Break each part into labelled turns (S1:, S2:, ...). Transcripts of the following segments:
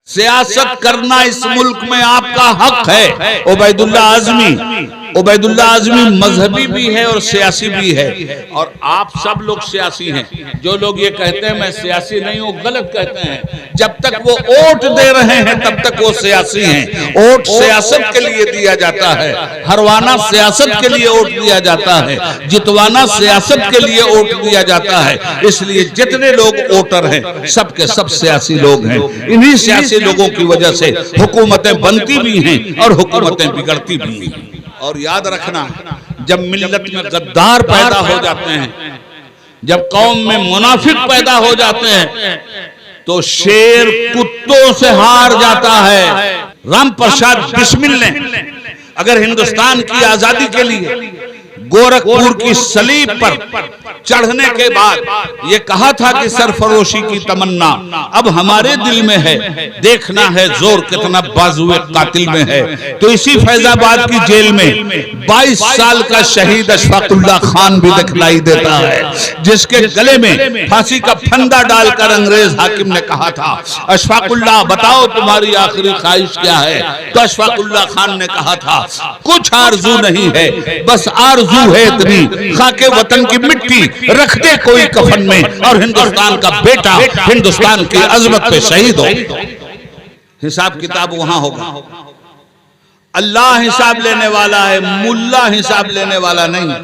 S1: सियासत करना इस मुल्क में आपका हक है। उबैदुल्ला आज़मी मजहबी भी है और सियासी भी है, और आप सब लोग सियासी हैं। जो लोग ये कहते हैं मैं सियासी नहीं हूं, गलत कहते हैं। जब तक वो वोट दे रहे हैं तब तक वो सियासी हैं। वोट सियासत के लिए दिया जाता है, हरवाना सियासत के लिए वोट दिया जाता है, जितवाना सियासत के लिए वोट दिया जाता है। इसलिए जितने लोग वोटर हैं सबके सब सियासी लोग हैं। इन्हीं सियासी लोगों की वजह से हुकूमतें बनती भी हैं और हुकूमतें बिगड़ती भी हैं। और याद रखना, जब मिल्लत में गद्दार पैदा हो जाते हैं, जब कौम में मुनाफिक पैदा हो जाते हैं, तो शेर कुत्तों से हार जाता है। राम प्रसाद बिस्मिल ने अगर हिंदुस्तान की आजादी के लिए गोरखपुर की सलीब पर चढ़ने के बाद ये कहा था कि सरफरोशी की तमन्ना अब हमारे दिल में है, देखना है जोर कितना बाजुए कातिल में है। तो इसी फैजाबाद की जेल में 22 साल का शहीद अशफाकुल्ला खान भी दिखलाई देता है, जिसके गले में फांसी का फंदा डालकर अंग्रेज हाकिम ने कहा था, अशफाकुल्ला बताओ तुम्हारी आखिरी ख्वाहिश क्या है। तो अशफाकुल्ला खान ने कहा था, कुछ आरजू नहीं है, बस आरजू है इतनी, खाके वतन की मिट्टी रख दे कोई कफन में, और हिंदुस्तान का बेटा हिंदुस्तान की अजमत पे शहीद हो। हिसाब किताब वहां होगा। अल्लाह हिसाब लेने वाला है, मुल्ला हिसाब लेने वाला नहीं।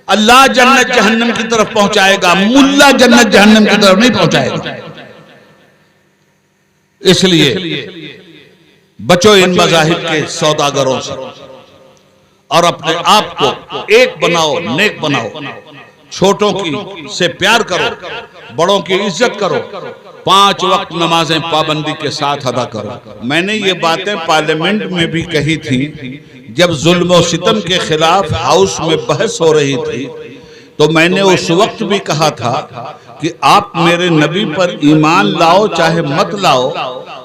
S1: अल्लाह जन्नत जहन्नम की तरफ पहुंचाएगा, मुल्ला जन्नत जहन्नम की तरफ नहीं पहुंचाएगा। इसलिए बचो इन मज़ाहिब के सौदागरों से और अपने आप को एक बनाओ, नेक बनाओ। छोटों की से प्यार करो, बड़ों की इज्जत करो, 5 वक्त नमाजें पाबंदी के साथ अदा करो। मैंने ये बातें पार्लियामेंट में भी कही थी जब जुल्म और सितम के खिलाफ हाउस में बहस हो रही थी। तो मैंने उस वक्त भी कहा था कि आप मेरे नबी पर ईमान लाओ चाहे मत लाओ,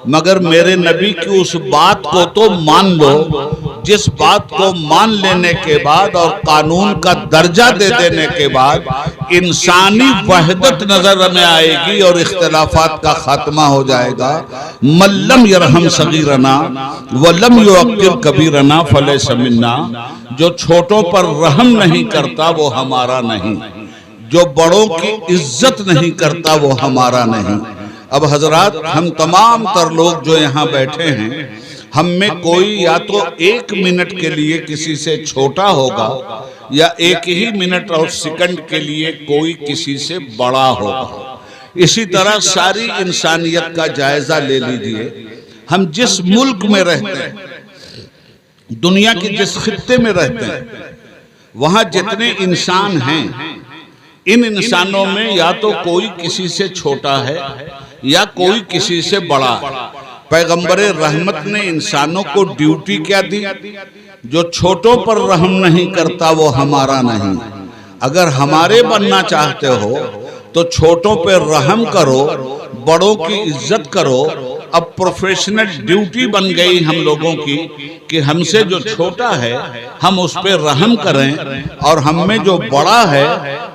S1: मगर मेरे नबी की उस बात को तो मान लो जिस बात को मान लेने के बाद और कानून का दर्जा दे देने के बाद इंसानी वहदत नजर में आएगी और इख्तिलाफात का खात्मा हो जाएगा। मल्लम यरहम सगीरना वलम युअक्किर कबीरना फलैसा मिन्ना। जो छोटों पर रहम नहीं करता वो हमारा नहीं, जो बड़ों की इज्जत नहीं करता वो हमारा नहीं। अब हजरात, हम तमाम तर लोग जो यहाँ बैठे हैं, हम में कोई या तो 1 मिनट के लिए किसी से छोटा होगा या 1 ही मिनट और सेकंड के लिए कोई किसी से बड़ा होगा। इसी तरह सारी इंसानियत का जायजा ले लीजिए। हम जिस मुल्क में रहते हैं, दुनिया के जिस खित्ते में रहते हैं, वहां जितने इंसान हैं, इन इंसानों में या तो कोई किसी से छोटा है या कोई किसी से बड़ा है। पैगंबरे रहमत ने इंसानों को ड्यूटी क्या दी? जो छोटों पर रहम नहीं करता वो हमारा नहीं। अगर हमारे बनना चाहते हो तो छोटों पर रहम करो, बड़ों की इज्जत करो। अब प्रोफेशनल ड्यूटी बन गई हम लोगों की कि हमसे जो छोटा है हम उस पर रहम करें और हम में जो बड़ा है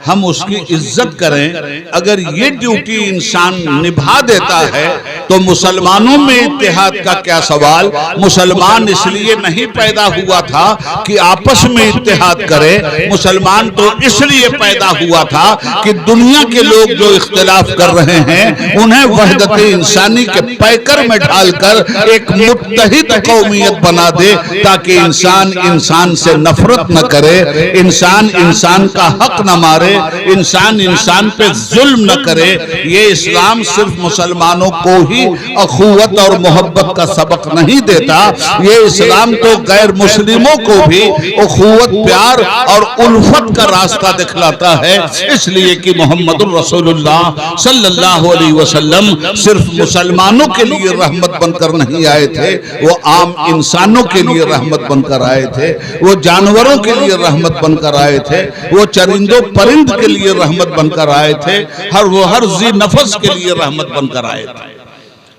S1: हम उसकी इज्जत करें। अगर ये ड्यूटी इंसान निभा देता है तो मुसलमानों में इत्तेहाद का क्या सवाल। मुसलमान इसलिए नहीं पैदा हुआ था कि आपस में इत्तेहाद करे, मुसलमान तो इसलिए पैदा हुआ था कि दुनिया के लोग जो इख्तिलाफ कर रहे हैं उन्हें वहदत इंसानी के पैकर में ढालकर एक मुत्तहिद कौमियत बना दे, ताकि इंसान इंसान से नफरत न करे, इंसान इंसान का हक न मारे, इंसान इंसान पे जुल्म न करे। ये इस्लाम सिर्फ मुसलमानों को ही अखुवत और मोहब्बत का सबक नहीं देता, ये इस्लाम तो गैर मुस्लिमों को भी अखुवत, प्यार और उल्फत का रास्ता दिखलाता है। इसलिए कि मोहम्मदुर रसूलुल्लाह सल्लल्लाहु अलैहि वसल्लम सिर्फ मुसलमानों के लिए रहमत बनकर नहीं आए थे, वो आम इंसानों के लिए रहमत बनकर आए थे, वो जानवरों के लिए रहमत बनकर आए थे, वो चरिंदों परिंद के लिए रहमत बनकर आए थे, हर जी नफस के लिए रहमत बनकर आए थे।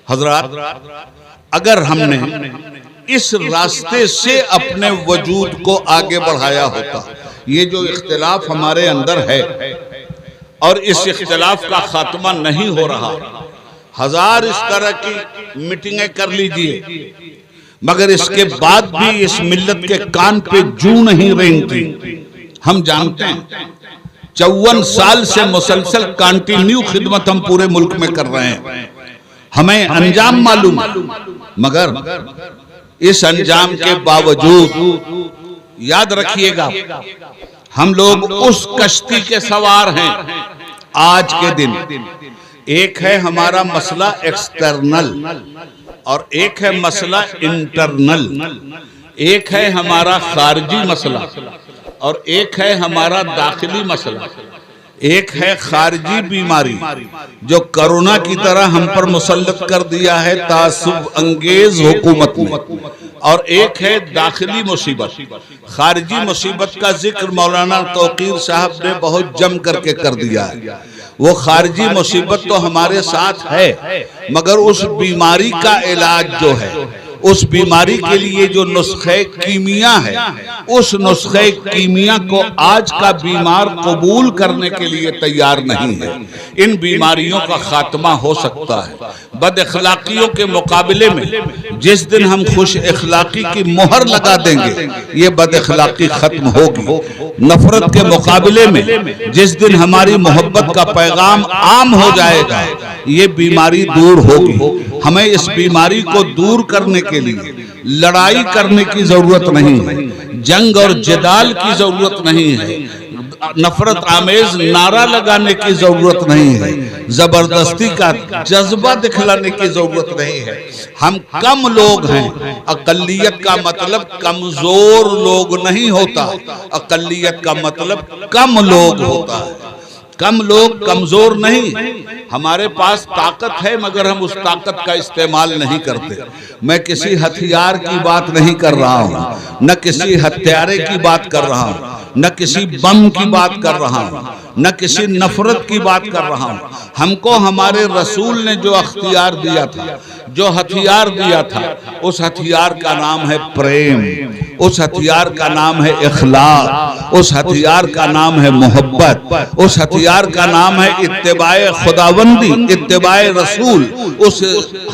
S1: हजरात, अगर हमने इस रास्ते से अपने वजूद को आगे बढ़ाया होता, ये जो इख्तिलाफ हमारे अंदर है और इस इख्तिलाफ का खात्मा नहीं हो रहा, 1000 इस तरह की मीटिंगें कर लीजिए, मगर इसके बाद भी इस मिल्लत के कान पे जू नहीं रेंगती। हम जानते हैं 54 साल से मुसलसल कंटिन्यू खिदमत हम पूरे मुल्क में कर रहे हैं, हमें अंजाम मालूम है, मगर इस अंजाम के बावजूद याद रखिएगा हम लोग उस कश्ती के सवार हैं आज के दिन। एक है हमारा मसला एक्सटर्नल और एक है मसला इंटरनल, एक है हमारा खारजी मसला और एक है हमारा दाखिली मसला। एक है खारजी बीमारी जो कोरोना की तरह हम पर मुसल्लत कर दिया है तासुब अंगेज हुकूमत ने, और एक है दाखिली मुसीबत। खारजी मुसीबत का जिक्र मौलाना तौकीर साहब ने बहुत जम करके कर दिया है। वो खारजी मुसीबत तो हमारे साथ है, मगर उस बीमारी का इलाज जो है, उस बीमारी के लिए जो नुस्खे कीमिया है, उस नुस्खे कीमिया को आज का बीमार कबूल करने के लिए तैयार नहीं है। इन बीमारियों का खात्मा हो सकता है। बद अखलाकियों के मुकाबले में जिस दिन हम खुश अखलाकी की मोहर लगा देंगे, ये बद अखलाकी खत्म होगी। नफरत के मुकाबले में जिस दिन हमारी मोहब्बत का पैगाम आम हो जाएगा, ये बीमारी दूर होगी। हमें इस बीमारी को दूर करने के लिए लड़ाई करने की जरूरत नहीं है, जंग और जदाल की जरूरत नहीं है, नफरत आमेज नारा लगाने की जरूरत नहीं है, जबरदस्ती का जज्बा दिखलाने की जरूरत नहीं है। हम कम लोग हैं। अकलियत का मतलब कमजोर लोग नहीं होता, अकलियत का मतलब कम लोग होता है। कम लोग कमजोर नहीं, हमारे पास ताकत है मगर हम उस ताकत का इस्तेमाल नहीं करते। मैं किसी हथियार की बात नहीं कर रहा हूँ, न किसी हत्यारे की बात कर रहा हूँ, न किसी बम की बात कर रहा हूँ, न किसी नफरत की बात कर रहा हूँ। हमको हमारे रसूल ने जो अख्तियार दिया था, जो हथियार दिया था, उस हथियार का नाम है प्रेम, उस हथियार का नाम है इखलाक, उस हथियार का नाम है मोहब्बत, उस हथियार का नाम है इत्तिबाए खुदावंदी, इत्तिबाए रसूल, उस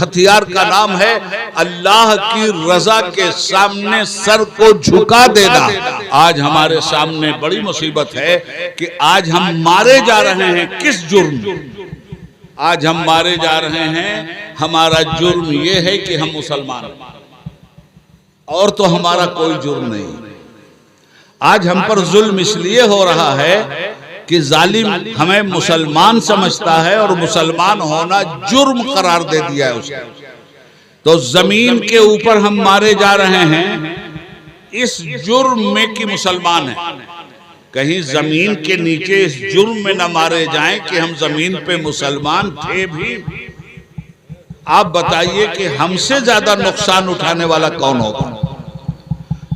S1: हथियार का नाम है अल्लाह की रजा के सामने सर को झुका देना। आज हमारे सामने बड़ी मुसीबत है कि आज हम मारे जा रहे हैं। किस जुर्म? आज हम मारे जा रहे हैं, हमारा जुर्म यह है कि हम मुसलमान, और तो हमारा कोई जुर्म नहीं। आज हम पर जुल्म इसलिए हो रहा है कि जालिम हमें मुसलमान समझता है और मुसलमान होना जुर्म करार दे दिया है उसने। तो जमीन के ऊपर हम मारे जा रहे हैं इस जुर्म में कि मुसलमान हैं। कहीं जमीन के नीचे इस जुर्म में न मारे जाएं कि हम जमीन पे मुसलमान थे भी। आप बताइए कि हमसे ज्यादा नुकसान उठाने वाला कौन होगा?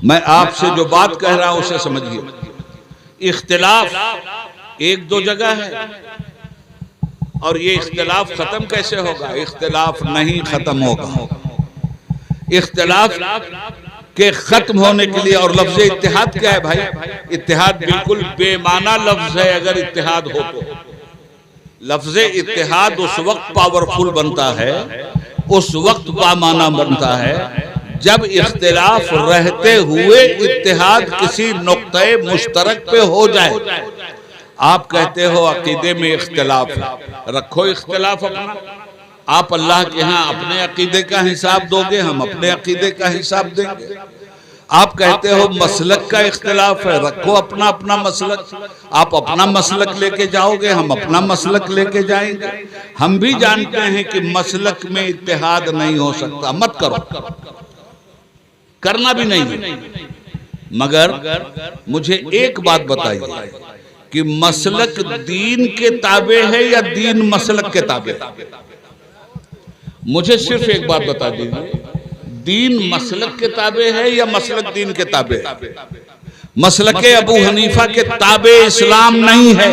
S1: मैं आपसे जो बात कह रहा हूं उसे समझिए। इख्तिलाफ एक दो जगह है और ये इख्तिलाफ खत्म कैसे होगा? इख्तिलाफ नहीं खत्म होगा। इख्तिलाफ के खत्म होने के लिए, और लफ्ज इत्तेहाद क्या है भाई? इत्तेहाद बिल्कुल बेमाना लफ्ज है। अगर इत्तेहाद हो तो लफ्ज इत्तेहाद उस वक्त पावरफुल बनता है, उस वक्त बामाना बनता है जब इख्तिलाफ रहते हुए इत्तेहाद किसी नुक्ते मुश्तरक पे हो जाए। आप कहते हो अकीदे में इख्तिलाफ है, रखो इख्तिलाफ अपना। आप अल्लाह के यहाँ अपने अकीदे का हिसाब दोगे, हम अपने अकीदे का हिसाब देंगे। आप कहते हो मसलक का इख्तिलाफ है, रखो अपना अपना मसलक। आप अपना मसलक लेके जाओगे, हम अपना मसलक लेके जाएंगे। हम भी जानते हैं कि मसलक में इत्तेहाद नहीं हो सकता, मत करो, करना भी नहीं है। मगर मुझे एक बात बताइए कि मसलक दीन के ताबे है या दीन मसलक के ताबे? मुझे सिर्फ एक बात बता दीजिए, दीन मसलक के ताबे है या मसलक दीन के ताबे? मसलक अबू हनीफा के ताबे इस्लाम नहीं है,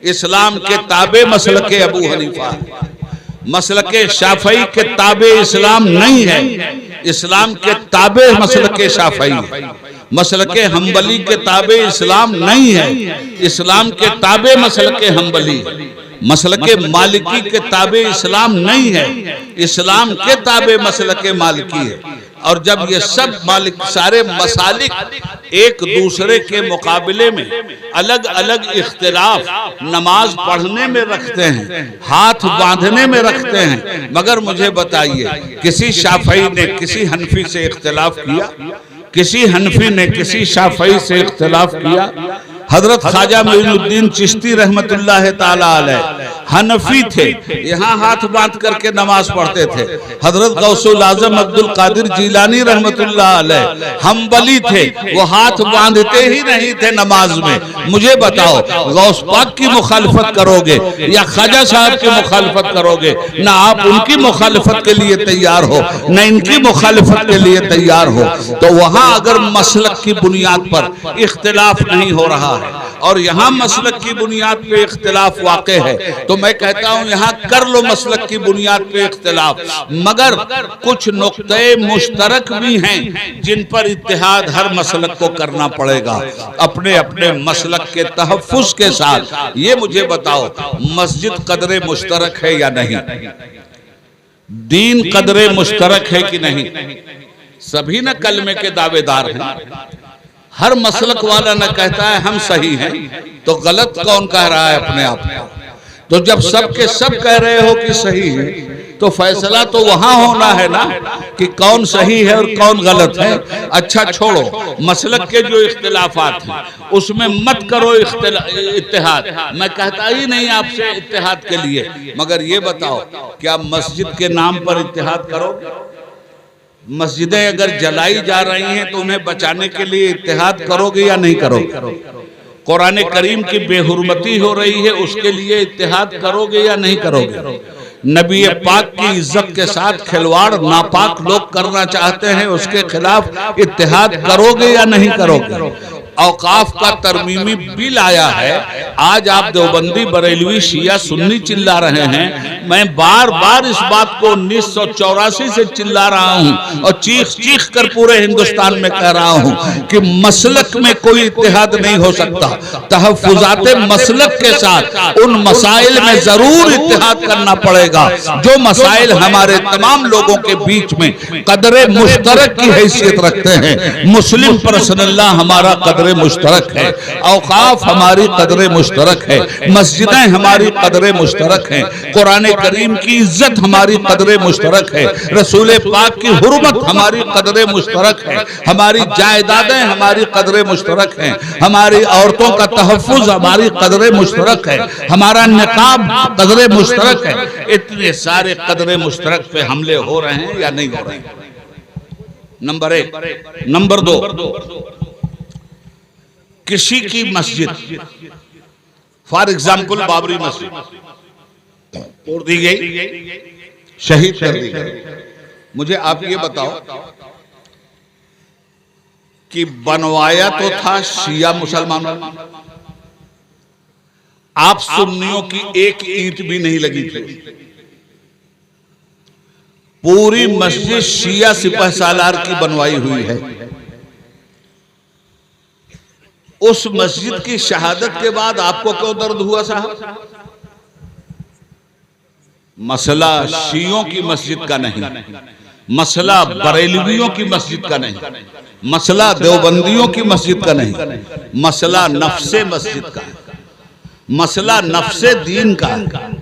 S1: इस्लाम के ताबे मसलक अबू हनीफा। मसलक शाफई के ताबे इस्लाम नहीं है, इस्लाम के ताबे मसलक शाफई है। मसलक हम्बली के ताबे इस्लाम नहीं है, इस्लाम के ताबे मसलक हम्बली। मसलके मालिकी के ताबे इस्लाम नहीं है, इस्लाम के ताबे मसलके मालिकी है। और जब ये सब मालिक सारे मसालिक एक दूसरे के मुकाबले में अलग अलग इख्तिलाफ नमाज पढ़ने में रखते हैं, हाथ बांधने में रखते हैं, मगर मुझे बताइए किसी शाफई ने किसी हनफी से इख्तिलाफ किया? किसी हनफी ने किसी शाफई से इख्तिलाफ किया? हजरत ख्वाजा मोइनुद्दीन चिश्ती रहमतुल्लाह ताला अलैह हनफी थे, यहाँ हाथ बांध करके नमाज पढ़ते थे। हजरत गौसुल आजम अब्दुल कादिर जीलानी रहमतुल्लाह अलैह हम्बली थे, वो हाथ बांधते ही नहीं थे नमाज में। मुझे बताओ, गौस पाक की मुखालफत करोगे या ख्वाजा साहब की मुखालफत करोगे? ना आप उनकी मुखालफत के लिए तैयार हो, न इनकी मुखालफत के लिए तैयार हो। तो वहां अगर मसलक की बुनियाद पर इख्तिलाफ नहीं हो रहा है और यहाँ मसलक की बुनियाद पे इख्तिलाफ वाक़े है, तो मैं कहता हूँ यहाँ कर लो मसलक की बुनियाद पे इख्तिलाफ, मगर कुछ नुक्ते मुश्तरक भी हैं जिन पर इत्तिहाद हर मसलक को करना पड़ेगा अपने अपने मसलक के तहफ़्फ़ुज़ के साथ। ये मुझे बताओ, मस्जिद कदरे मुश्तरक है या नहीं? दीन कदरे मुश्तरक है कि नहीं? सभी न कलमे के दावेदार हैं। हर मसलक वाला न कहता है हम सही हैं, तो गलत कौन कह रहा है अपने आप को? तो जब सब के सब कह रहे हो कि सही है, तो फैसला तो वहां होना है ना कि कौन सही है और कौन गलत है। अच्छा छोड़ो, मसलक के जो इख्तिलाफात हैं उसमें मत करो इत्तेहाद। मैं कहता ही नहीं आपसे इत्तेहाद के लिए, मगर ये बताओ क्या मस्जिद के नाम पर इत्तेहाद करोगे? मस्जिदें अगर जलाई जा रही हैं तो उन्हें बचाने के लिए इत्तेहाद करोगे या नहीं करोगे? कुरान करीम की बेहुरमती हो रही है, उसके लिए इत्तेहाद करोगे या नहीं करोगे? नबी पाक की इज्जत के साथ खिलवाड़ नापाक लोग करना चाहते हैं, उसके खिलाफ इत्तेहाद करोगे या नहीं करोगे? औकाफ का तरमीमी बिल आया है, आज आप देवबंदी बरेलवी शिया सुन्नी चिल्ला रहे हैं। मैं बार बार इस बात को 1984 से चिल्ला रहा हूं और चीख चीख कर पूरे हिंदुस्तान में कह रहा हूं कि मसलक में कोई इत्तेहाद नहीं हो सकता। तहफ़्फ़ुज़ात मसलक के साथ उन मसाइल में जरूर इत्तेहाद करना पड़ेगा जो मसाइल हमारे तमाम लोगों के बीच में कदरे मुश्तरक की हैसियत रखते हैं। मुस्लिम पर्सनल्लाह हमारा कदरे मुश्तरक है, औकाफ हमारी कदरे मुश्तरक है, मस्जिदें हमारी कदरे मुश्तरक हैं, कुरान करीम की इज्जत हमारी कदरे मुश्तरक है, रसूल पाक की हुर्मत हमारी कदरे मुश्तरक है, हमारी जायदादें हमारी कदरे मुश्तरक हैं, हमारी औरतों का तहफ़्फ़ुज़ हमारी कदरे मुश्तरक है, हमारा निकाब कदरे मुश्तरक है। इतने सारे कदरे मुश्तरक पे हमले हो रहे हैं या नहीं हो रहे हैं? नंबर एक। नंबर दो, किसी की मस्जिद, फॉर एग्जाम्पल बाबरी मस्जिद तोड़ दी गई, शहीद कर दी गई। मुझे आप ये बताओ कि बनवाया तो था शिया मुसलमानों, आप सुन्नियों की एक ईंट भी नहीं लगी थी। पूरी मस्जिद शिया सिपह सालार की बनवाई हुई है। उस मस्जिद की शहादत के बाद आपको क्यों दर्द हुआ साहब? मसला शियों की मस्जिद का नहीं, मसला बरेलवियों की मस्जिद का नहीं, मसला देवबंदियों की मस्जिद का नहीं, मसला नफ्से मस्जिद का है, मसला नफ्से दीन का है।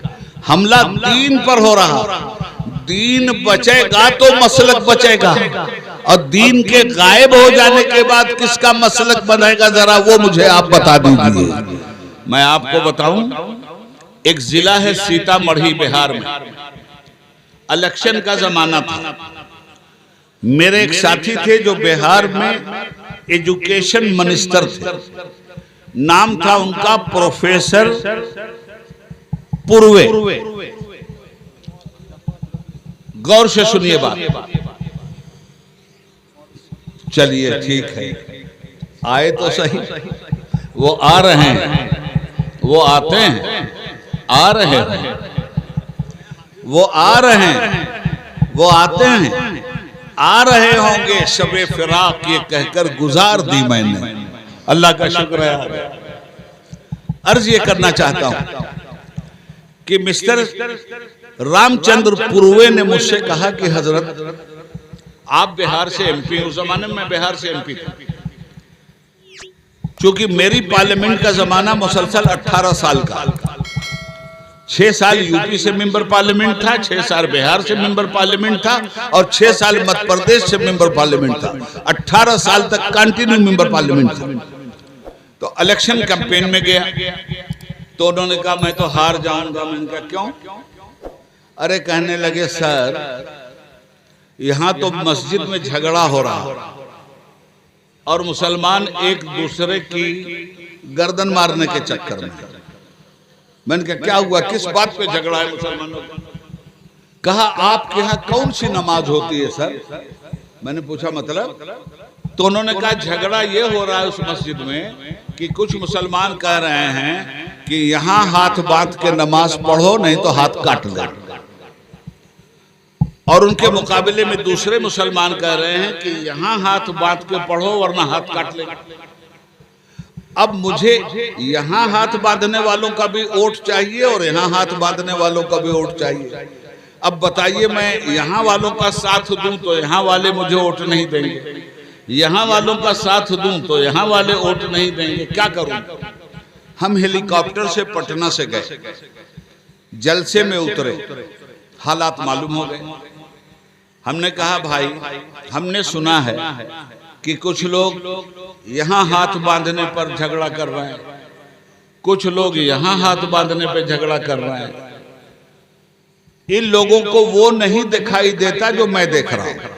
S1: हमला दीन पर हो रहा, दीन बचेगा तो मसलक बचेगा, और दीन के गायब हो जाने के बाद किसका मसलक बनेगा, जरा वो मुझे आप बता दीजिए। मैं आपको बताऊं, एक जिला है सीतामढ़ी बिहार में, इलेक्शन का जमाना था। मेरे एक साथी थे जो बिहार में एजुकेशन मिनिस्टर थे, नाम था उनका प्रोफेसर पूर्वे। गौर से सुनिए बात। चलिए ठीक है, आए तो सही, वो आ रहे हैं, वो आते हैं, आ रहे हैं, वो आ रहे हैं, वो आते हैं, आ रहे होंगे। शबे फिराक ये कहकर गुजार दी मैंने, अल्लाह का शुक्र है। अर्ज ये करना चाहता हूं कि मिस्टर रामचंद्र पूर्वे ने मुझसे कहा कि हजरत आप बिहार से एमपी, उस जमाने में मैं बिहार से एमपी था, क्योंकि मेरी पार्लियामेंट का जमाना मुसलसल 18 साल का, 6 साल यूपी से मेंबर पार्लियामेंट था, 6 साल बिहार से मेंबर पार्लियामेंट था और 6 साल मध्य प्रदेश से मेंबर पार्लियामेंट था। 18 साल तक कंटिन्यू मेंबर पार्लियामेंट था। तो इलेक्शन कैंपेन में गया तो उन्होंने कहा मैं तो हार जाऊंगा। मैंने कहा क्यों? अरे कहने लगे सर यहां तो मस्जिद में झगड़ा हो रहा और मुसलमान एक दूसरे की गर्दन मारने के चक्कर में। मैंने कहा क्या हुआ, किस बात पे झगड़ा है मुसलमानों का? कहा आपके यहाँ कौन सी नमाज होती है सर? मैंने पूछा मतलब? तो उन्होंने कहा झगड़ा ये हो रहा है उस मस्जिद में कि कुछ मुसलमान कह रहे हैं कि यहाँ हाथ बांध के नमाज पढ़ो नहीं तो हाथ काट लो, और उनके मुकाबले में दूसरे मुसलमान कह रहे हैं कि यहाँ हाथ बांध के पढ़ो वरना हाथ काट लेगा। अब मुझे यहाँ हाथ बांधने वालों का भी वोट चाहिए और यहाँ हाथ बांधने वालों का भी वोट चाहिए। अब बताइए मैं यहाँ वालों का साथ दूं तो यहाँ वाले मुझे वोट नहीं देंगे, यहाँ वालों का साथ दूं तो यहाँ वाले वोट नहीं देंगे, क्या करूं? हम हेलीकॉप्टर से पटना से गए, जलसे में उतरे, हालात मालूम हो गए। हमने कहा भाई हमने सुना है कि कुछ लोग यहाँ हाथ बांधने पर झगड़ा कर रहे हैं, कुछ लोग यहाँ हाथ बांधने पर झगड़ा कर रहे हैं। इन लोगों को वो नहीं दिखाई देता जो मैं देख रहा हूं।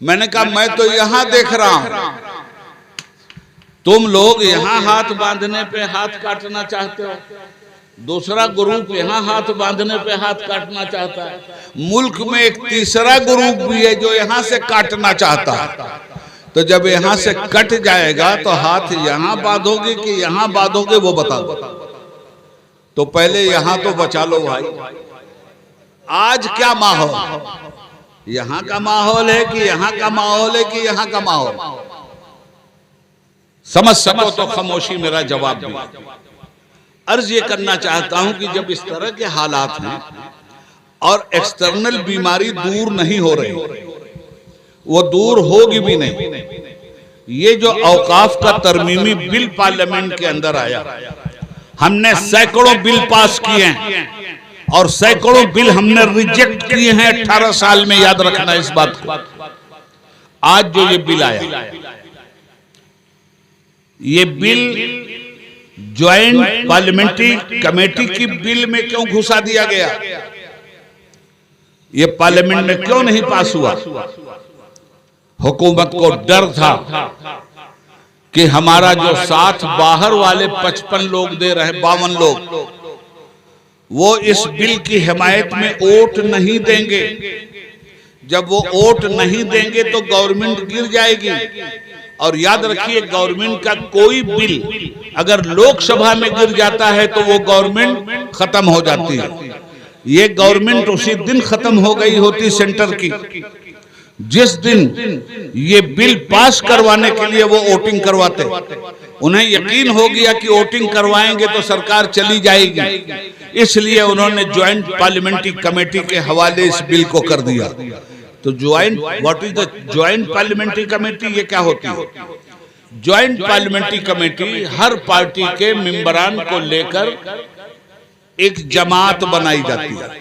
S1: मैंने कहा मैं तो यहां देख रहा हूं, तुम लोग यहां हाथ बांधने पे हाथ काटना चाहते हो, दूसरा ग्रुप यहां हाथ बांधने पे हाथ काटना चाहता है। मुल्क में एक तीसरा ग्रुप भी है जो यहां से काटना चाहता है। तो जब यहां से कट जाएगा तो हाथ यहां बांधोगे कि यहां बांधोगे वो बताओ। तो पहले यहां तो बचा लो भाई। आज क्या माहौल, यहां का माहौल है कि यहां का माहौल है कि यहां का माहौल? समझ सको तो खामोशी मेरा जवाब भी। अर्ज ये करना चाहता हूं कि जब इस तरह के हालात हैं और एक्सटर्नल बीमारी दूर नहीं हो रही, वो दूर होगी भी नहीं। ये जो औकाफ का तरमीमी बिल पार्लियामेंट के अंदर आया, हमने सैकड़ों बिल पास किए हैं और सैकड़ों बिल हमने रिजेक्ट किए हैं 18 साल में, याद रखना इस बात को। आज जो ये बिल आया, ये बिल ज्वाइंट पार्लियामेंट्री कमेटी की बिल में क्यों घुसा दिया गया? ये पार्लियामेंट में क्यों नहीं पास हुआ? हुकूमत को डर था कि हमारा जो साथ बाहर वाले 55 लोग दे रहे, 52 लोग, वो इस बिल की हिमायत में वोट नहीं देंगे। जब वो वोट नहीं देंगे तो गवर्नमेंट गिर जाएगी। और याद रखिए गवर्नमेंट का कोई बिल अगर लोकसभा में गिर जाता है तो वो गवर्नमेंट खत्म हो जाती है। ये गवर्नमेंट उसी दिन खत्म हो गई होती सेंटर की जिस दिन ये बिल पास करवाने के लिए वो वोटिंग करवाते। उन्हें यकीन हो गया कि वोटिंग करवाएंगे तो सरकार चली जाएगी, इसलिए उन्होंने ज्वाइंट पार्लियामेंट्री कमेटी के हवाले इस बिल को कर दिया। तो joint, what is the joint parliamentary committee? ये क्या होती है? ज्वाइंट पार्लियामेंट्री कमेटी हर पार्टी के मेंबरान को लेकर एक जमात बनाई जाती है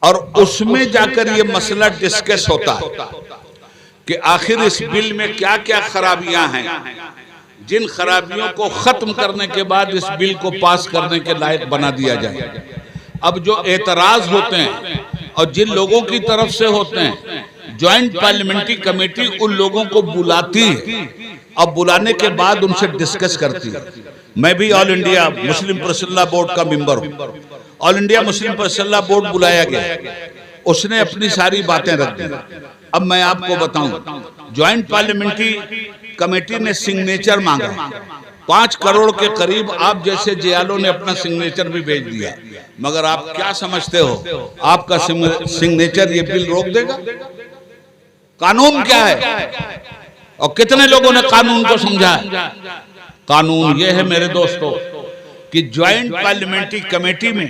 S1: और उसमें जाकर ये मसला डिस्कस होता है कि आखिर इस बिल में क्या क्या खराबियां हैं, जिन खराबियों को खत्म करने के बाद इस बिल को पास करने के लायक बना दिया जाए। अब जो एतराज होते हैं और जिन लोगों की तरफ से होते हैं, ज्वाइंट पार्लियामेंट्री कमेटी उन लोगों को बुलाती है और बुलाने के बाद उनसे डिस्कस करती है। मैं भी all India Muslim personal board का मेंबर हूं। All India Muslim personal board बुलाया गया, उसने अपनी सारी बातें रख दी। अब मैं आपको बताऊं, ज्वाइंट पार्लियामेंट्री कमेटी ने सिग्नेचर मांगा 5 करोड़ के करीब। आप जैसे जियालों ने अपना सिग्नेचर भी भेज दिया, मगर आप क्या समझते हो आपका सिग्नेचर ये बिल रोक देगा? कानून क्या है और कितने लोगों ने कानून को समझा है? कानून ये है मेरे दोस्तों कि ज्वाइंट पार्लियामेंट्री कमेटी में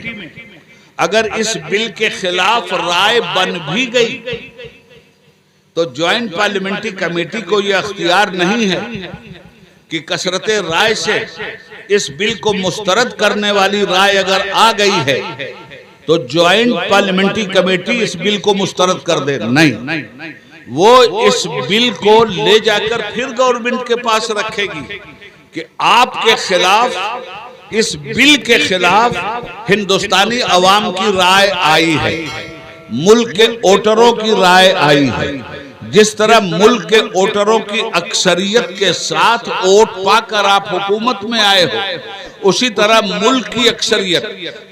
S1: अगर इस बिल के खिलाफ राय बन भी गई तो ज्वाइंट पार्लियामेंट्री कमेटी को यह अख्तियार नहीं है कि कसरत राय से इस बिल को मुस्तरद करने वाली राय अगर आ गई है तो ज्वाइंट पार्लियामेंट्री कमेटी इस बिल को मुस्तरद कर दे। नहीं, वो इस बिल को ले जाकर फिर गवर्नमेंट के पास रखेगी कि आपके खिलाफ, इस बिल के खिलाफ हिंदुस्तानी अवाम की राय आई है, मुल्क के वोटरों की राय आई है। जिस तरह मुल्क के वोटरों की अक्सरियत के साथ वोट पाकर आप हुकूमत में आए हो, उसी तरह मुल्क की अक्सरियत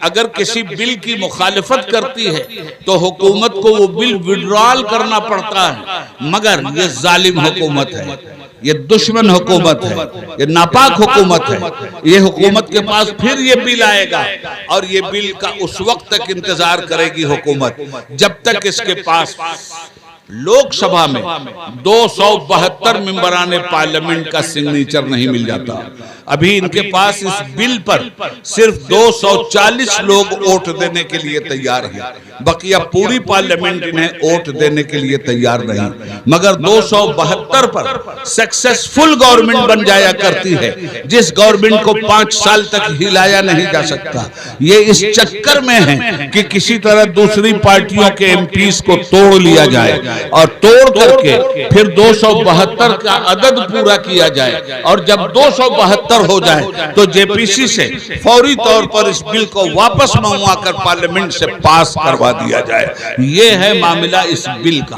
S1: अगर किसी बिल की मुखालिफत करती है तो हुकूमत को वो बिल विड्रॉल करना पड़ता है। मगर ये जालिम हुकूमत है, ये दुश्मन हुकूमत है, ये नापाक हुकूमत है। ये हुकूमत के पास फिर ये बिल आएगा और ये बिल का उस वक्त तक इंतजार करेगी हुकूमत जब तक इसके पास लोकसभा में 272 मेंबरान पार्लियामेंट का सिग्नेचर नहीं मिल जाता। अभी इनके पास इस बिल पर सिर्फ 240 लोग वोट देने के लिए तैयार हैं, बकिया पूरी पार्लियामेंट इन्हें वोट देने के लिए तैयार नहीं। मगर 272 पर सक्सेसफुल गवर्नमेंट बन जाया करती है, जिस गवर्नमेंट को 5 साल तक हिलाया नहीं जा सकता। ये इस चक्कर में है कि किसी तरह दूसरी पार्टियों के एमपीज को तोड़ लिया जाए और तोड़ करके फिर 272 का अदद पूरा किया जाए, और जब 272 हो जाए तो जेपीसी से फौरी तौर पर इस बिल को वापस मंगवा कर पार्लियामेंट से पास करवा दिया जाए। ये है मामला इस बिल का।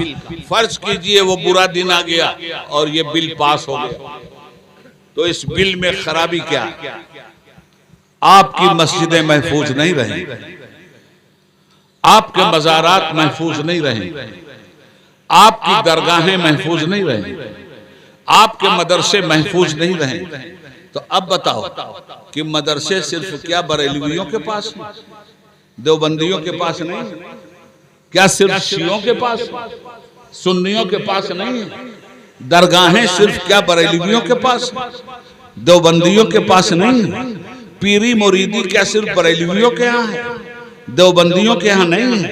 S1: फर्ज कीजिए वो बुरा दिन आ गया और ये बिल पास हो गया, तो इस बिल में खराबी क्या? आपकी मस्जिदें महफूज नहीं रही, आपके मज़ारात महफूज नहीं रहे, आपकी दरगाहें महफूज नहीं रहे, आपके मदरसे महफूज नहीं रहे। तो अब बताओ कि मदरसे सिर्फ क्या बरेलवियों के पास हैं, देवबंदियों के पास नहीं? क्या सिर्फ शियों के पास, सुन्नियों के पास नहीं? दरगाहें सिर्फ क्या बरेलवियों के पास, देवबंदियों के पास नहीं? पीरी मुरीदी क्या सिर्फ बरेलवियों के यहाँ है, देवबंदियों के यहाँ नहीं है?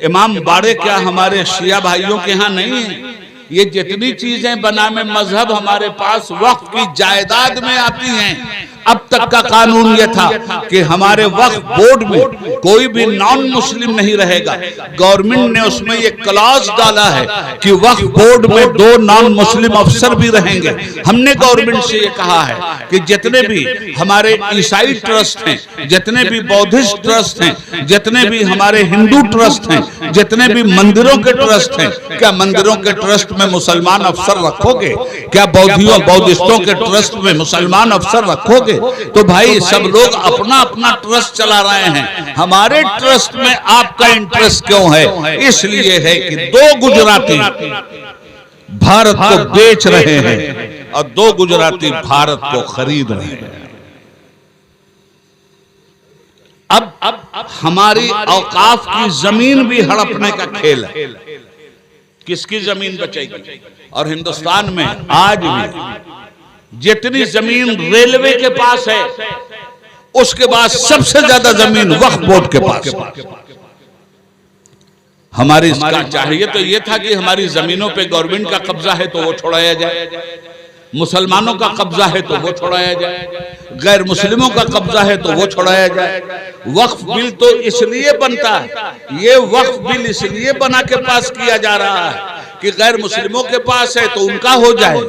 S1: इमाम बाड़े क्या हमारे शिया भाइयों के यहाँ नहीं है? ये जितनी चीजें बनामे मजहब हमारे पास वक्फ की जायदाद में आती हैं, अब तक का कानून यह था कि हमारे वक्फ बोर्ड में कोई भी नॉन मुस्लिम नहीं रहेगा। गवर्नमेंट ने उसमें ये क्लॉज डाला है कि वक्फ बोर्ड में 2 नॉन मुस्लिम अफसर भी रहेंगे। हमने गवर्नमेंट से ये कहा है कि जितने भी हमारे ईसाई ट्रस्ट हैं, जितने भी बौद्धिस्ट ट्रस्ट हैं, जितने भी हमारे हिंदू ट्रस्ट हैं, जितने भी मंदिरों के ट्रस्ट हैं, क्या मंदिरों के ट्रस्ट में मुसलमान अफसर रखोगे? क्या बौद्धिस्टों के ट्रस्ट में मुसलमान अफसर रखोगे? तो भाई सब लोग अपना अपना ट्रस्ट चला रहे हैं, हमारे ट्रस्ट में आपका इंटरेस्ट क्यों है? इसलिए है कि 2 गुजराती भारत को बेच रहे हैं और 2 गुजराती भारत को खरीद रहे हैं। अब हमारी औकाफ की जमीन भी हड़पने का खेल है। किसकी जमीन बचेगी? और हिंदुस्तान में आज भी जितनी जमीन रेलवे के पास है, उसके बाद सबसे ज्यादा जमीन वक्फ बोर्ड के पास है। हमारी इसका चाहिए तो ये था कि हमारी जमीनों पे गवर्नमेंट का कब्जा है तो वो छोड़ाया जाए, मुसलमानों का कब्जा है तो वो छोड़ाया जाए, गैर मुस्लिमों का कब्जा है तो वो छोड़ाया जाए। वक्फ बिल तो इसलिए बनता है, ये वक्फ बिल इसलिए बना के पास किया जा रहा है कि गैर मुस्लिमों के पास है तो उनका हो जाए,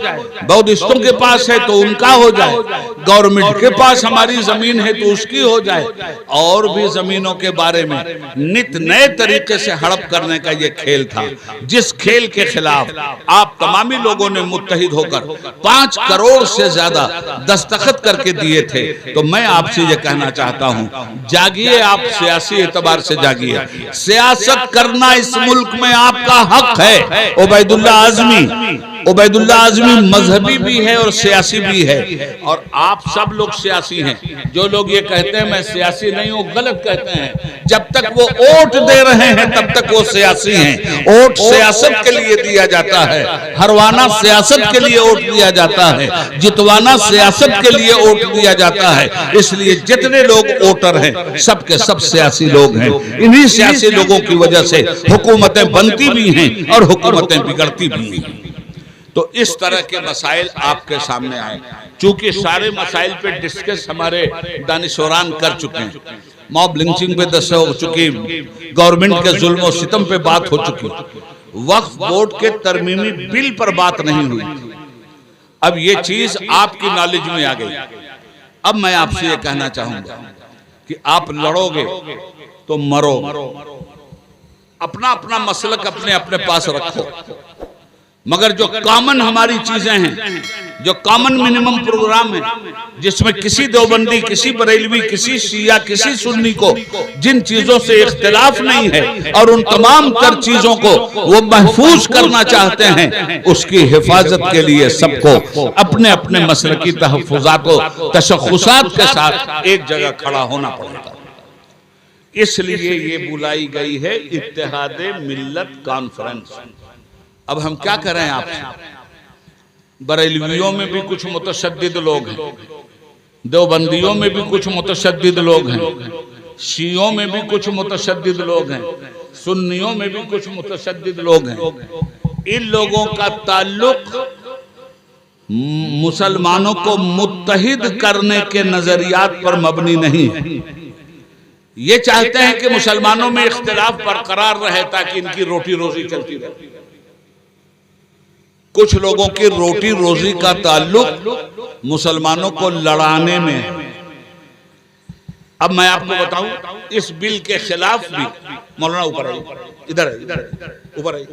S1: बौद्धिस्टों के पास है तो उनका हो जाए, गवर्नमेंट के पास हमारी जमीन है तो उसकी हो जाए। और भी जमीनों के बारे में नित नए तरीके से हड़प करने का ये खेल था, जिस खेल के खिलाफ आप तमामी लोगों ने मुत्तहिद होकर 5 करोड़ से ज्यादा दस्तखत करके दिए थे। तो मैं आपसे ये कहना चाहता हूं, जागिए, आप सियासी एतबार से जागिए। सियासत करना इस मुल्क में आपका हक है। उबैदुल्लाह आजमी उबैदुल्लाह आज़मी मजहबी भी है और सियासी भी है, और आप सब लोग सियासी हैं। जो लोग ये कहते हैं मैं सियासी नहीं हूँ, गलत कहते हैं। जब तक वो वोट दे रहे हैं तब तक वो सियासी हैं। वोट सियासत के लिए दिया जाता है, हरवाना सियासत के लिए वोट दिया जाता है, जितवाना सियासत के लिए वोट दिया जाता है। इसलिए जितने लोग वोटर हैं सब के सब सियासी लोग हैं। इन्हीं सियासी लोगों की वजह से हुकूमतें बनती भी हैं और हुकूमतें बिगड़ती भी हैं। तो इस तरह के मसाइल आपके सामने आए। चूंकि सारे मसाइल पे डिस्कस हमारे दानिशवरान कर चुके हैं, मॉब लिंचिंग पे दस हो चुकी, गवर्नमेंट के जुल्म और सितम पे बात हो चुकी, वक्फ बोर्ड के तरमीमी बिल पर बात नहीं हुई। अब ये चीज आपकी नॉलेज में आ गई। अब मैं आपसे ये कहना चाहूंगा कि आप लड़ोगे तो मरो, अपना अपना मसलक अपने अपने पास रखो, मगर जो कॉमन हमारी चीजें हैं, जो कॉमन मिनिमम प्रोग्राम है, जिसमें किसी देवबंदी, किसी बरेलवी, किसी शिया, किसी सुन्नी को जिन चीजों से इख्तिलाफ नहीं है और उन तमाम तर चीजों को वो महफूज करना चाहते हैं, उसकी हिफाजत के लिए सबको अपने अपने मसलकी तहफ़्फ़ुज़ात व तशख़्ख़ुसात के साथ एक जगह खड़ा होना पड़ेगा। इसलिए ये बुलाई गई है इत्तेहादे मिल्लत कॉन्फ्रेंस। अब हम क्या करें आपसे? बरेलवियों में भी कुछ मुतशद्दिद लोग हैं, देवबंदियों में भी कुछ मुतशद्दिद लोग हैं, शियों में भी कुछ मुतशद्दिद लोग हैं, सुन्नियों में भी कुछ मुतशद्दिद लोग हैं। इन लोगों का ताल्लुक मुसलमानों को मुत्तहिद करने के नजरियात पर मबनी नहीं है। ये चाहते हैं कि मुसलमानों में इख्तिलाफ बरकरार रहे ताकि इनकी रोटी रोजी चलती रहे। कुछ लोगों की रोटी रोजी का ताल्लुक मुसलमानों को लड़ाने में। अब मैं आपको बताऊं, इस बिल के खिलाफ भी मौलाना ऊपर आइए, इधर ऊपर आइए,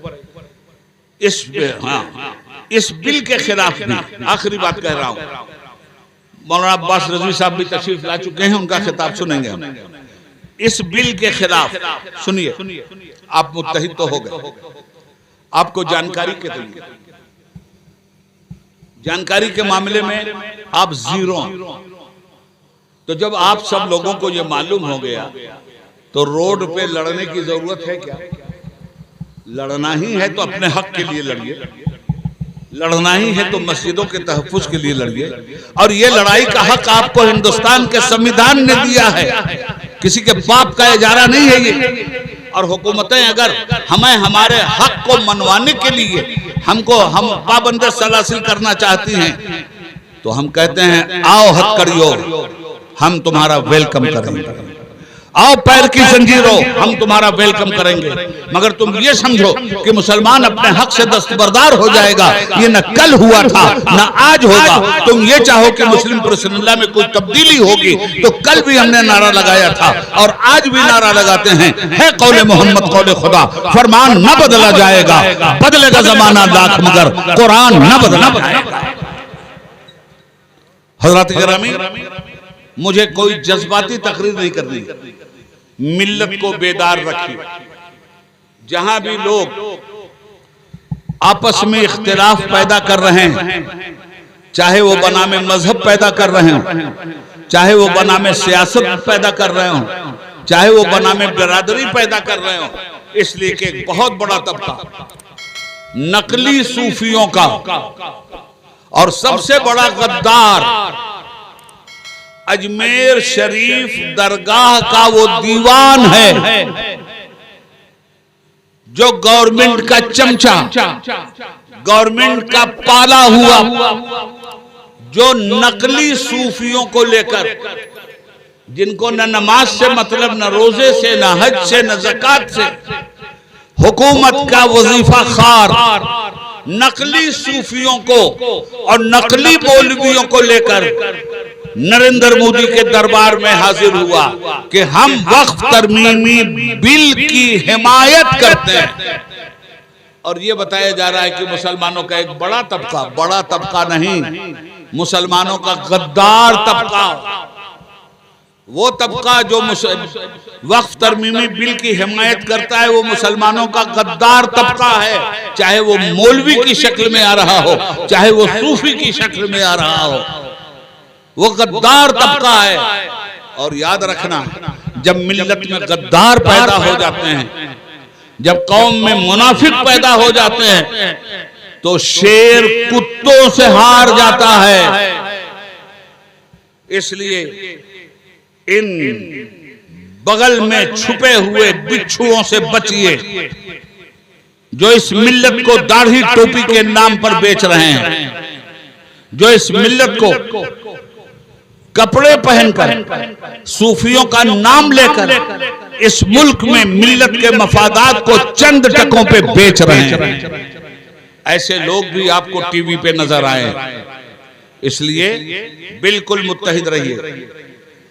S1: इस बिल के खिलाफ भी आखिरी बात कह रहा हूं। मौलाना अब्बास रज़वी साहब भी तशरीफ ला चुके हैं, उनका खिताब सुनेंगे हम। इस बिल के खिलाफ सुनिए, आप मुत्तहिद तो हो गए, आपको जानकारी के लिए, जानकारी के मामले में आप जीरो। तो जब आप सब लोगों को यह मालूम हो गया तो रोड पे लड़ने की जरूरत है क्या? लड़ना ही है तो अपने हक के लिए लड़िए, लड़ना ही है तो मस्जिदों के तहफ़्फ़ुज़ के लिए लड़िए। और ये लड़ाई का हक आपको हिंदुस्तान के संविधान ने दिया है, किसी के बाप का इजारा नहीं है ये। और हुकूमतें अगर हमें हमारे हक को मनवाने के लिए हम पाबंद सलासिल करना चाहती हैं तो हम कहते हैं आओ हक करियो, हम तुम्हारा वेलकम करेंगे। आओ पैर की जंजीरों, हम तुम्हारा वेलकम करेंगे। मगर तुम ये समझो कि मुसलमान अपने हक से दस्तबरदार हो जाएगा, ये न कल हुआ था न आज होगा। तुम ये चाहो कि मुस्लिम पर्सनल्लाह में कोई तब्दीली होगी, तो कल भी हमने नारा लगाया था और आज भी नारा लगाते हैं, है कौले मोहम्मद कौले खुदा, फरमान न बदला जाएगा, बदलेगा जमाना लाख मगर कुरान न बदला जाएगा। हज़रात गिरामी, मुझे कोई जज्बाती तकरीर नहीं करनी, मिल्लत को बेदार रखिए। जहां भी लोग आपस में इख्तिलाफ पैदा कर रहे हैं, चाहे वो बनामे मजहब पैदा कर रहे हों, चाहे वो बनामे सियासत पैदा कर रहे हों, चाहे वो बनामे बिरादरी पैदा कर रहे हों, इसलिए कि एक बहुत बड़ा तबका नकली सूफियों का और सबसे बड़ा गद्दार अजमेर शरीफ दरगाह का वो दीवान है जो गवर्नमेंट का चमचा, गवर्नमेंट का पाला हुआ, जो नकली सूफियों को लेकर, जिनको न नमाज से मतलब, न रोजे से, न हज से, न ज़कात से, हुकूमत का वजीफा खार नकली सूफियों को और नकली मौलवियों को लेकर नरेंद्र मोदी के दरबार में हाजिर हुआ कि हम वक्फ तरमीमी बिल की हिमायत करते हैं। और ये बताया जा रहा है कि मुसलमानों का एक बड़ा तबका नहीं, मुसलमानों का गद्दार तबका वो तबका जो वक्फ तरमीमी बिल की हिमायत करता है वो मुसलमानों का गद्दार तबका है, चाहे वो मौलवी की शक्ल में आ रहा हो, चाहे वो सूफी की शक्ल में आ रहा हो, वो गद्दार तबका है। और याद रखना, जब मिल्लत में गद्दार पैदा हो जाते हैं, जब कौम में मुनाफिक पैदा हो जाते हैं, तो शेर कुत्तों से हार जाता है। इसलिए इन बगल में छुपे हुए बिच्छुओं से बचिए जो इस मिल्लत को दाढ़ी टोपी के नाम पर बेच रहे हैं, जो इस मिल्लत को कपड़े पहनकर सूफियों का नाम लेकर इस मुल्क में मिल्लत के मफादात को चंद टकों पे बेच रहे हैं। ऐसे लोग भी आपको टीवी पे नजर आए। इसलिए बिल्कुल मुत्तहिद रहिए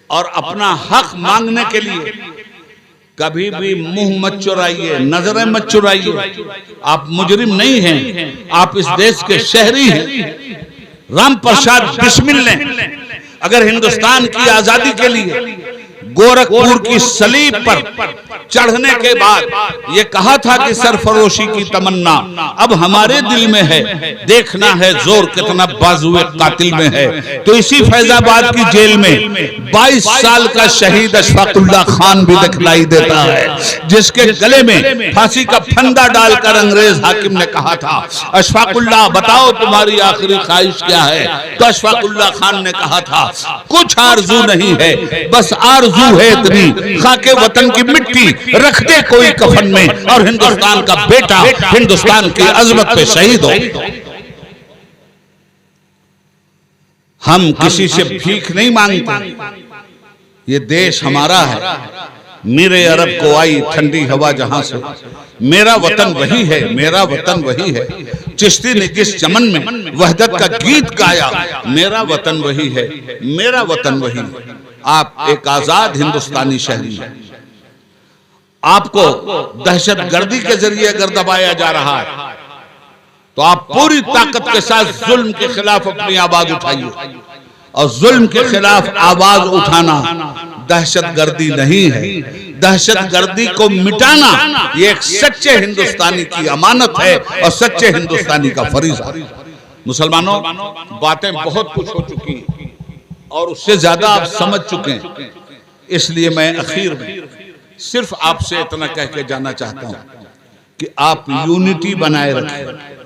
S1: और अपना हक मांगने के लिए कभी भी मुंह मत चुराइए, नजरें मत चुराइए। आप मुजरिम नहीं हैं, आप इस देश के शहरी हैं। राम प्रसाद बिस्मिल ने अगर हिंदुस्तान की आजादी के लिए गोरखपुर की सलीब पर चढ़ने के बाद ये कहा था कि सरफरोशी की तमन्ना अब हमारे दिल में है, देखना है जोर कितना बाजुए कातिल में है। तो इसी फैजाबाद की जेल में 22 साल का शहीद अशफाकुल्लाह खान भी दिखलाई देता है, जिसके गले में फांसी का फंदा डालकर अंग्रेज हाकिम ने कहा था, अशफाकुल्लाह बताओ तुम्हारी आखिरी ख्वाहिश क्या है? तो अशफाकुल्लाह खान ने कहा था, कुछ आरजू नहीं है, बस आरजू है इतनी, खाके वतन की मिट्टी रख दे कोई कफन में और हिंदुस्तान का बेटा हिंदुस्तान की अजमत पे शहीद हो। हम किसी से भीख नहीं मांगते, ये देश हमारा है। मेरे अरब को आई ठंडी हवा जहां से, मेरा वतन वही है, मेरा वतन वही है। चिश्ती ने जिस चमन में वहदत का गीत गाया, मेरा वतन वही है, मेरा वतन वही है। आप एक आजाद हिंदुस्तानी शहरी हैं। आपको दहशतगर्दी के जरिए अगर दबाया जा रहा है तो आप पूरी ताकत के साथ जुल्म के खिलाफ अपनी आवाज उठाइए। और जुल्म के खिलाफ आवाज उठाना दहशतगर्दी नहीं है, दहशतगर्दी को मिटाना ये एक सच्चे हिंदुस्तानी की अमानत है और सच्चे हिंदुस्तानी का फरीज़ा। मुसलमानों, बातें बहुत कुछ हो चुकी हैं और उससे ज्यादा आप समझ चुके हैं। इसलिए मैं आखिर में सिर्फ आपसे इतना कह के जाना चाहता हूं कि आप यूनिटी बनाए रखें।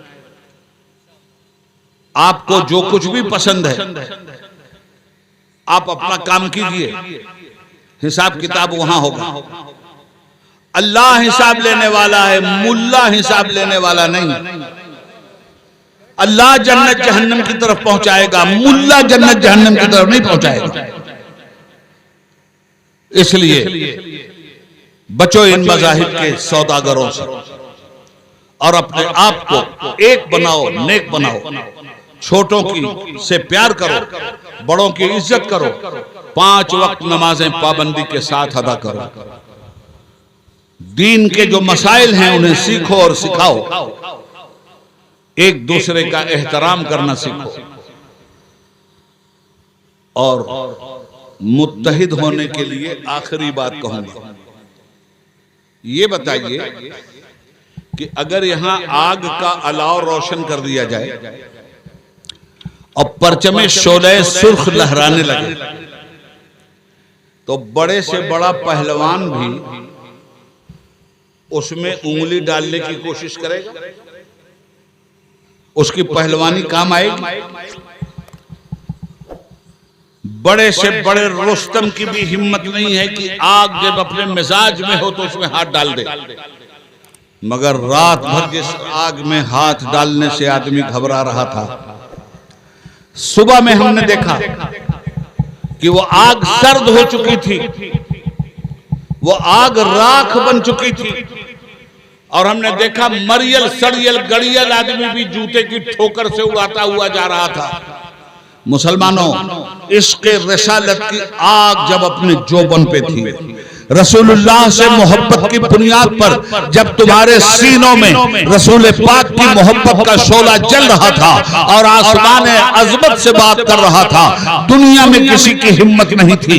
S1: आपको जो कुछ भी पसंद है आप अपना काम कीजिए, हिसाब किताब वहां होगा। अल्लाह हिसाब लेने वाला है, मुल्ला हिसाब लेने वाला नहीं। अल्लाह जन्नत जहन्नम की तरफ पहुंचाएगा, मुल्ला जन्नत जहन्नम की तरफ नहीं पहुंचाएगा। इसलिए बचो इन मज़ाहिब के सौदागरों से और अपने आप को एक बनाओ, नेक बनाओ। छोटों की से प्यार करो, बड़ों की इज्जत करो, 5 वक्त नमाजें पाबंदी के साथ अदा करो। दीन के जो मसाइल हैं उन्हें सीखो और सिखाओ। एक दूसरे का एहतराम करना सीखो और मुत्तहिद होने के लिए आखिरी बात कहूंगा। ये बताइए कि अगर यहां आग का अलाव रोशन कर दिया जाए और परचमे शोले सुर्ख लहराने लगे तो बड़े से बड़ा पहलवान भी उसमें उंगली डालने की कोशिश करेगा? उसकी पहलवानी काम आएगी? बड़े से बड़े रुस्तम की भी हिम्मत नहीं है कि आग जब अपने मिजाज में हो तो उसमें हाथ डाल दे। मगर रात भर जिस आग में हाथ डालने से आदमी घबरा रहा था, सुबह में हमने देखा कि वो आग सर्द हो चुकी थी, वो आग राख बन चुकी थी और हमने देखा मरियल सड़ियल गड़ियल आदमी भी जूते की ठोकर से उड़ाता हुआ जा रहा था। मुसलमानों, इश्क़ रिसालत की आग जब अपने जोबन पे थी, रसूलुल्लाह से मोहब्बत की बुनियाद पर जब तुम्हारे सीनों में रसूल पाक की मोहब्बत का शोला जल रहा था और आसमान अज़मत से बात कर रहा था, दुनिया में किसी की हिम्मत नहीं थी